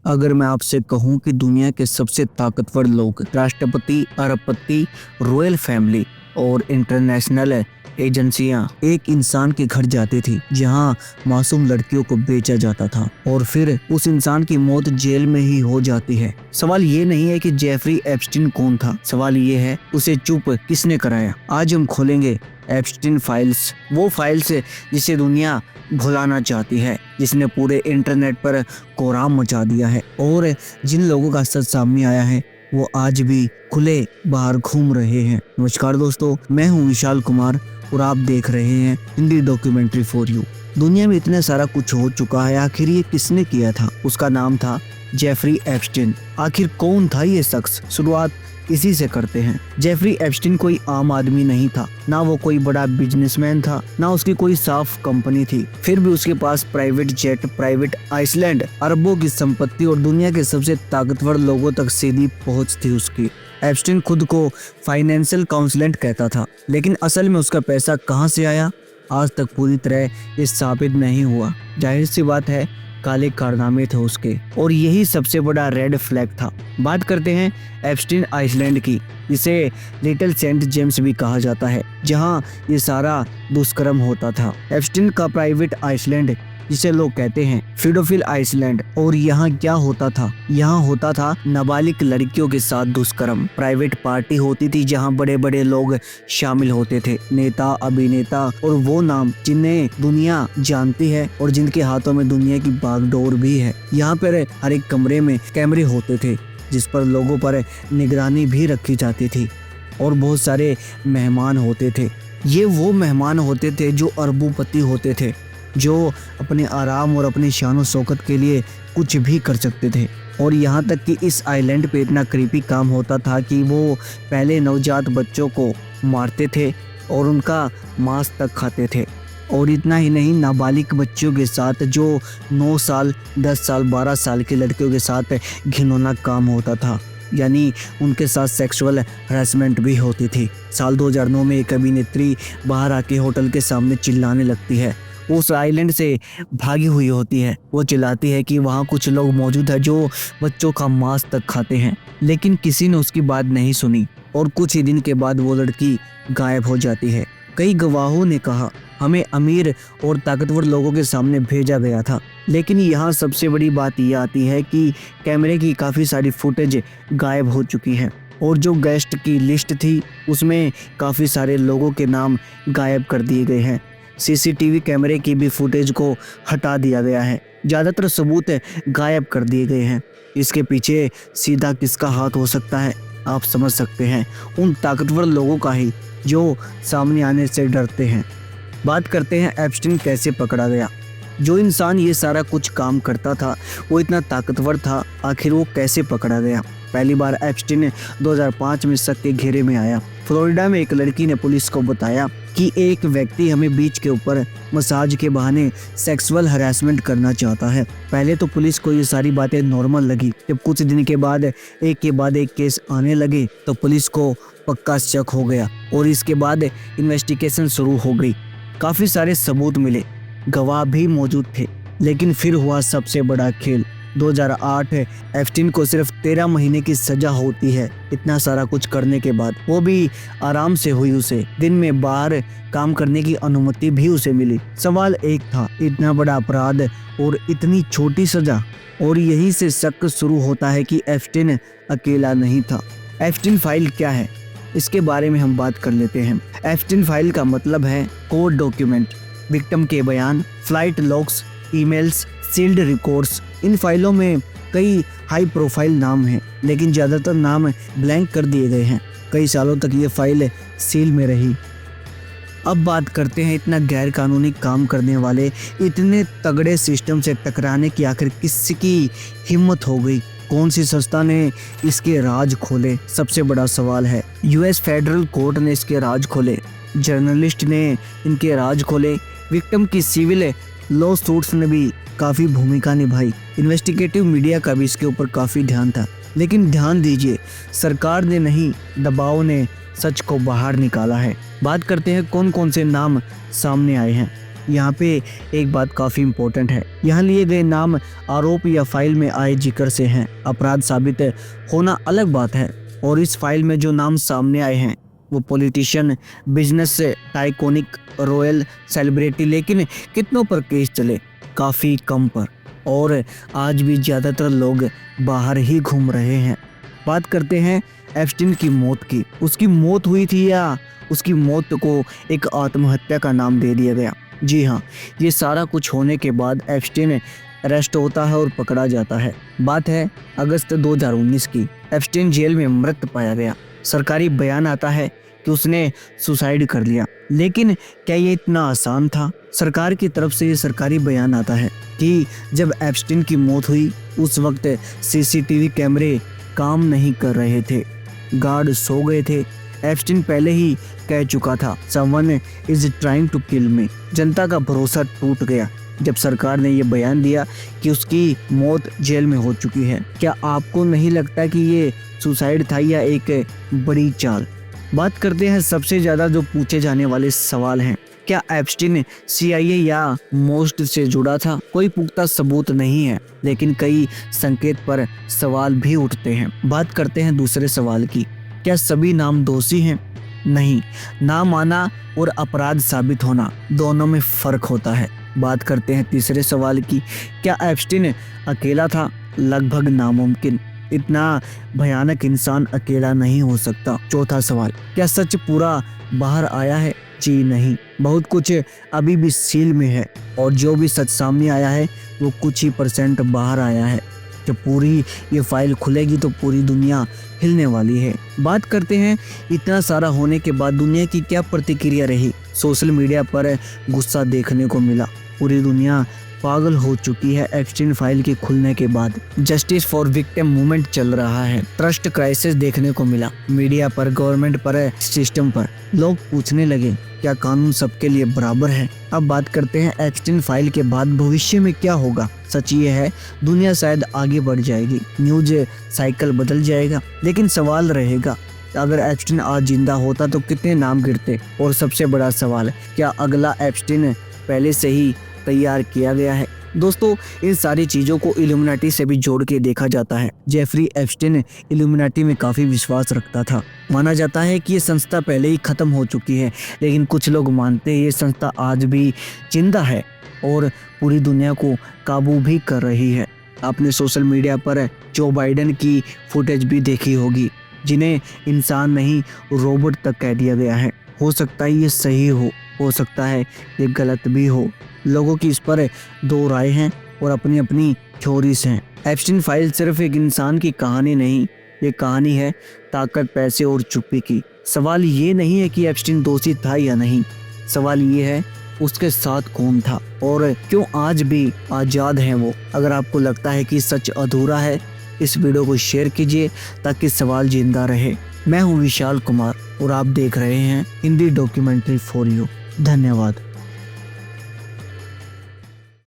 अगर मैं आपसे कहूं कि दुनिया के सबसे ताकतवर लोग राष्ट्रपति, अरबपति, रॉयल फैमिली और इंटरनेशनल एजेंसियां एक इंसान के घर जाती थी जहां मासूम लड़कियों को बेचा जाता था और फिर उस इंसान की मौत जेल में ही हो जाती है। सवाल ये नहीं है कि जेफरी एप्स्टीन कौन था, सवाल ये है उसे चुप किसने कराया। आज हम खोलेंगे एप्स्टीन फाइल्स, वो फाइल्स जिसे दुनिया भुलाना चाहती है, जिसने पूरे इंटरनेट पर कोहराम मचा दिया है और जिन लोगों का सच सामने आया है वो आज भी खुले बाहर घूम रहे हैं। नमस्कार दोस्तों, मैं हूं विशाल कुमार और आप देख रहे हैं हिंदी डॉक्यूमेंट्री फॉर यू। दुनिया में इतना सारा कुछ हो चुका है, आखिर ये किसने किया था? उसका नाम था जेफरी एप्स्टीन। आखिर कौन था ये शख्स? शुरुआत इसी से करते हैं। जेफरी एप्स्टीन कोई आम आदमी नहीं था, ना वो कोई बड़ा बिजनेसमैन था, ना उसकी कोई साफ कंपनी थी। फिर भी उसके पास प्राइवेट जेट, प्राइवेट आइसलैंड, अरबों की संपत्ति और दुनिया के सबसे ताकतवर लोगों तक सीधी पहुंच थी उसकी। एप्स्टीन खुद को फाइनेंशियल काउंसलेंट कहता था, लेकिन असल में उसका पैसा कहां से आया आज तक पूरी तरह ये साबित नहीं हुआ। जाहिर सी बात है, काले कारनामे थे उसके और यही सबसे बड़ा रेड फ्लैग था। बात करते हैं एप्स्टीन आइसलैंड की, जिसे लिटिल सेंट जेम्स भी कहा जाता है, जहां ये सारा दुष्कर्म होता था। एप्स्टीन का प्राइवेट आइसलैंड, जिसे लोग कहते हैं पेडोफिल आइसलैंड, और यहाँ क्या होता था? यहाँ होता था नाबालिग लड़कियों के साथ दुष्कर्म। प्राइवेट पार्टी होती थी जहाँ बड़े बड़े लोग शामिल होते थे, नेता, अभिनेता और वो नाम जिन्हें दुनिया जानती है और जिनके हाथों में दुनिया की बागडोर भी है। यहाँ पर हर एक कमरे में कैमरे होते थे जिस पर लोगों पर निगरानी भी रखी जाती थी और बहुत सारे मेहमान होते थे। ये वो मेहमान होते थे जो अरबोपति होते थे, जो अपने आराम और अपनी शान शौकत के लिए कुछ भी कर सकते थे। और यहाँ तक कि इस आइलैंड पे इतना क्रीपी काम होता था कि वो पहले नवजात बच्चों को मारते थे और उनका मांस तक खाते थे। और इतना ही नहीं, नाबालिग बच्चों के साथ, जो 9 साल, 10 साल, 12 साल की लड़कियों के साथ घिनौना काम होता था, यानी उनके साथ सेक्सुअल हरासमेंट भी होती थी। साल 2009 में एक अभिनेत्री बाहर आके होटल के सामने चिल्लाने लगती है। उस आइलैंड से भागी हुई होती है। वो चिल्लाती है कि वहाँ कुछ लोग मौजूद है जो बच्चों का मांस तक खाते हैं, लेकिन किसी ने उसकी बात नहीं सुनी और कुछ ही दिन के बाद वो लड़की गायब हो जाती है। कई गवाहों ने कहा, हमें अमीर और ताकतवर लोगों के सामने भेजा गया था। लेकिन यहाँ सबसे बड़ी बात यह आती है कि कैमरे की काफ़ी सारी फुटेज गायब हो चुकी है और जो गेस्ट की लिस्ट थी उसमें काफ़ी सारे लोगों के नाम गायब कर दिए गए हैं। सीसीटीवी कैमरे की भी फुटेज को हटा दिया गया है। ज़्यादातर सबूत गायब कर दिए गए हैं। इसके पीछे सीधा किसका हाथ हो सकता है? आप समझ सकते हैं, उन ताकतवर लोगों का ही जो सामने आने से डरते हैं। बात करते हैं एप्स्टीन कैसे पकड़ा गया। जो इंसान ये सारा कुछ काम करता था वो इतना ताकतवर था, आखिर वो कैसे पकड़ा गया? पहली बार एप्स्टीन 2005 में शक के घेरे में आया। फ्लोरिडा में एक लड़की ने पुलिस को बताया कि एक व्यक्ति हमें बीच के ऊपर मसाज के बहाने सेक्सुअल हरासमेंट करना चाहता है। पहले तो पुलिस को ये सारी बातें नॉर्मल लगी। जब कुछ दिन के बाद एक के बाद एक केस आने लगे तो पुलिस को पक्का शक हो गया और इसके बाद इन्वेस्टिगेशन शुरू हो गई। काफ़ी सारे सबूत मिले, गवाह भी मौजूद थे, लेकिन फिर हुआ सबसे बड़ा खेल। 2008 एप्स्टीन को सिर्फ 13 महीने की सजा होती है। इतना सारा कुछ करने के बाद, वो भी आराम से हुई। उसे दिन में बाहर काम करने की अनुमति भी उसे मिली। सवाल एक था, इतना बड़ा अपराध और इतनी छोटी सजा। और यहीं से शक शुरू होता है कि एप्स्टीन अकेला नहीं था। एप्स्टीन फाइल क्या है, इसके बारे में हम बात कर लेते हैं। एप्स्टीन फाइल का मतलब है कोड डॉक्यूमेंट, विक्टिम के बयान, flight logs, emails, sealed records. इन फाइलों में कई हाई प्रोफाइल नाम हैं, लेकिन ज़्यादातर नाम ब्लैंक कर दिए गए हैं। कई सालों तक ये फाइल सील में रही। अब बात करते हैं इतना गैर कानूनी काम करने वाले, इतने तगड़े सिस्टम से टकराने की आखिर किसकी हिम्मत हो गई? कौन सी संस्था ने इसके राज खोले? सबसे बड़ा सवाल है। यूएस फेडरल कोर्ट ने इसके राज खोले, जर्नलिस्ट ने इनके राज खोले, विक्टिम की सिविल लॉ सूट्स ने भी काफ़ी भूमिका निभाई, इन्वेस्टिगेटिव मीडिया का भी इसके ऊपर काफ़ी ध्यान था। लेकिन ध्यान दीजिए, सरकार ने नहीं, दबाव ने सच को बाहर निकाला है। बात करते हैं कौन कौन से नाम सामने आए हैं। यहाँ पे एक बात काफ़ी इम्पोर्टेंट है। यहाँ लिए गए नाम आरोप या फाइल में आए जिक्र से हैं। अपराध साबित होना अलग बात है। और इस फाइल में जो नाम सामने आए हैं वो पॉलिटिशियन, बिजनेस टाइकोनिक, रॉयल सेलिब्रिटी, लेकिन कितनों पर केस चले? काफ़ी कम पर। और आज भी ज़्यादातर लोग बाहर ही घूम रहे हैं। बात करते हैं एप्स्टीन की मौत की। उसकी मौत हुई थी या उसकी मौत को एक आत्महत्या का नाम दे दिया गया? जी हाँ, ये सारा कुछ होने के बाद एप्स्टीन अरेस्ट होता है और पकड़ा जाता है। बात है अगस्त 2019 की। एप्स्टीन जेल में मृत पाया गया। सरकारी बयान आता है कि उसने सुसाइड कर लिया। लेकिन क्या ये इतना आसान था? सरकार की तरफ से ये सरकारी बयान आता है कि जब एप्स्टीन की मौत हुई उस वक्त सीसीटीवी कैमरे काम नहीं कर रहे थे, गार्ड सो गए थे। एप्स्टीन पहले ही कह चुका था, someone is trying to kill me. जनता का भरोसा टूट गया जब सरकार ने ये बयान दिया कि उसकी मौत जेल में हो चुकी है। क्या आपको नहीं लगता कि ये सुसाइड था या एक बड़ी चाल? बात करते हैं सबसे ज़्यादा जो पूछे जाने वाले सवाल हैं। क्या एप्स्टीन CIA या मोस्ट से जुड़ा था? कोई पुख्ता सबूत नहीं है, लेकिन कई संकेत पर सवाल भी उठते हैं। बात करते हैं दूसरे सवाल की। क्या सभी नाम दोषी हैं? नहीं, नाम आना और अपराध साबित होना दोनों में फर्क होता है। बात करते हैं तीसरे सवाल की। क्या एप्स्टीन अकेला था? लगभग नामुमकिन। इतना भयानक इंसान अकेला नहीं हो सकता। चौथा सवाल, क्या सच पूरा बाहर आया है? जी नहीं, बहुत कुछ अभी भी सील में है और जो भी सच सामने आया है वो कुछ ही % बाहर आया है। जब पूरी ये फाइल खुलेगी तो पूरी दुनिया हिलने वाली है। बात करते हैं इतना सारा होने के बाद दुनिया की क्या प्रतिक्रिया रही। सोशल मीडिया पर गुस्सा देखने को मिला। पूरी दुनिया पागल हो चुकी है एप्स्टीन फाइल के खुलने के बाद। जस्टिस फॉर विक्टिम मूवमेंट चल रहा है। ट्रस्ट क्राइसिस देखने को मिला। मीडिया पर, गवर्नमेंट पर, सिस्टम पर। लोग पूछने लगे क्या कानून सबके लिए बराबर है? अब बात करते हैं एप्स्टीन फाइल के बाद भविष्य में क्या होगा। सच ये है, दुनिया शायद आगे बढ़ जाएगी, न्यूज साइकिल बदल जाएगा, लेकिन सवाल रहेगा अगर एप्स्टीन आज जिंदा होता तो कितने नाम गिरते? और सबसे बड़ा सवाल, क्या अगला एप्स्टीन पहले से ही तैयार किया गया है? दोस्तों, इन सारी चीज़ों को इल्यूमिनाटी से भी जोड़ के देखा जाता है। जेफरी एप्स्टीन इल्यूमिनाटी में काफ़ी विश्वास रखता था। माना जाता है कि ये संस्था पहले ही ख़त्म हो चुकी है, लेकिन कुछ लोग मानते हैं ये संस्था आज भी जिंदा है और पूरी दुनिया को काबू भी कर रही है। आपने सोशल मीडिया पर जो बाइडेन की फुटेज भी देखी होगी, जिन्हें इंसान नहीं रोबोट तक कह दिया गया है। हो सकता है ये सही हो सकता है ये गलत भी हो। लोगों की इस पर दो राय हैं और अपनी अपनी थ्योरीज हैं। एप्स्टीन फाइल सिर्फ एक इंसान की कहानी नहीं, ये कहानी है ताकत, पैसे और चुप्पी की। सवाल ये नहीं है कि एप्स्टीन दोषी था या नहीं, सवाल ये है उसके साथ कौन था और क्यों आज भी आज़ाद हैं वो। अगर आपको लगता है कि सच अधूरा है, इस वीडियो को शेयर कीजिए ताकि सवाल जिंदा रहे। मैं हूँ विशाल कुमार और आप देख रहे हैं हिंदी डॉक्यूमेंट्री फॉर यू। धन्यवाद।